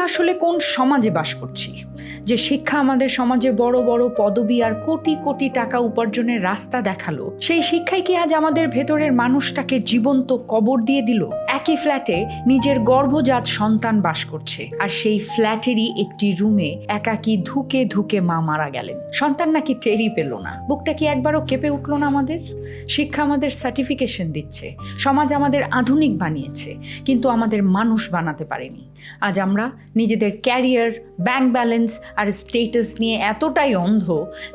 আসলে কোন সমাজে বাস করছি, যে শিক্ষা আমাদের সমাজে বড় বড় পদবি আর কোটি কোটি টাকা উপার্জনের রাস্তা দেখালো, সেই শিক্ষাই কি আজ আমাদের ভেতরের মানুষটাকে জীবন্ত কবর দিয়ে দিল? একই ফ্ল্যাটে নিজের গর্ভজাত সন্তান বাস করছে, আর সেই ফ্ল্যাটেরই একটি রুমে একাকী ধুকে ধুকে মা মারা গেলেন। সন্তান নাকি টেরই পেল না? বুকটা কি একবারও কেঁপে উঠল না আমাদের? শিক্ষা আমাদের সার্টিফিকেশন দিচ্ছে, সমাজ আমাদের আধুনিক বানিয়েছে, কিন্তু আমাদের মানুষ বানাতে পারেনি। আজ আমরা নিজেদের ক্যারিয়ার, ব্যাংক ব্যালেন্স আর স্টেটাস নিয়ে এতটাই অন্ধ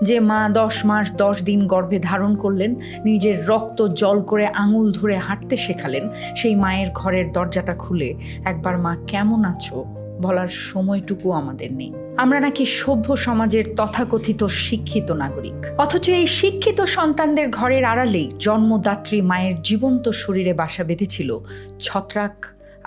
যে মা 10 মাস 10 দিন গর্ভে ধারণ করলেন, নিজের রক্ত জল করে আঙুল ধরে হাঁটতে শেখালেন, সেই মায়ের ঘরের দরজাটা খুলে একবার মা কেমন আছো বলার সময়টুকু আমাদের নেই। আমরা নাকি সভ্য সমাজের তথাকথিত শিক্ষিত নাগরিক, অথচ এই শিক্ষিত সন্তানদের ঘরের আড়ালেই জন্মদাত্রী মায়ের জীবন্ত শরীরে বাসা বেঁধেছিল ছত্রাক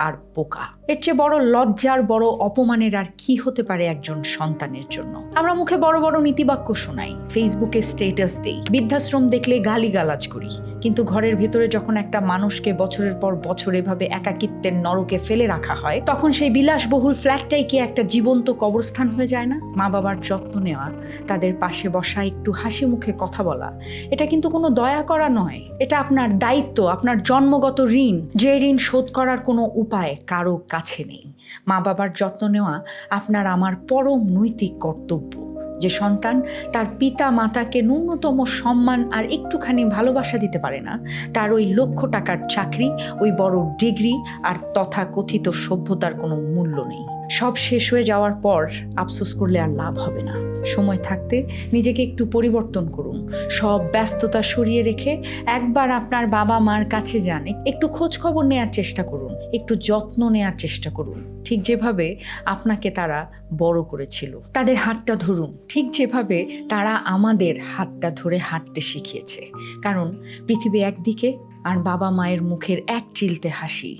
আর পোকা। এর চেয়ে বড় লজ্জার, বড় অপমানের আর কি হতে পারে একজন সন্তানের জন্য? আমরা মুখে বড় বড় নীতিবাক্য শোনাই, ফেসবুকে স্ট্যাটাস দেই, বৃদ্ধাশ্রম দেখলে গালিগালাজ করি, কিন্তু ঘরের ভেতরে যখন একটা মানুষকে বছরের পর বছর এভাবে একাকিত্বের নরকে ফেলে রাখা হয়, তখন সেই বিলাসবহুল ফ্ল্যাটটাই কি একটা জীবন্ত কবরস্থান হয়ে যায় না? মা বাবার যত্ন নেওয়া, তাদের পাশে বসা, একটু হাসি মুখে কথা বলা, এটা কিন্তু কোনো দয়া করা নয়, এটা আপনার দায়িত্ব, আপনার জন্মগত ঋণ, যে ঋণ শোধ করার কোনো উপায় কারো কাছে নেই। মা বাবার যত্ন নেওয়া আপনার আমার পরম নৈতিক কর্তব্য। যে সন্তান তার পিতা মাতাকে ন্যূনতম সম্মান আর একটুখানি ভালোবাসা দিতে পারে না, তার ওই লক্ষ টাকার চাকরি, ওই বড় ডিগ্রি আর তথাকথিত সভ্যতার কোনো মূল্য নেই। সব শেষ হয়ে যাওয়ার পর আফসোস করলে আর লাভ হবে না। সময় থাকতে নিজেকে একটু পরিবর্তন করুন, সব ব্যস্ততা সরিয়ে রেখে একবার আপনার বাবা মার কাছে যান, একটু খোঁজ খবর নেওয়ার চেষ্টা করুন, একটু যত্ন নেওয়ার চেষ্টা করুন। ঠিক যেভাবে আপনাকে তারা বড় করেছিল, তাদের হাতটা ধরুন, ঠিক যেভাবে তারা আমাদের হাতটা ধরে হাঁটতে শিখিয়েছে। কারণ পৃথিবী একদিকে, আর বাবা মায়ের মুখের এক চিলতে হাসি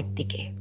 একদিকে।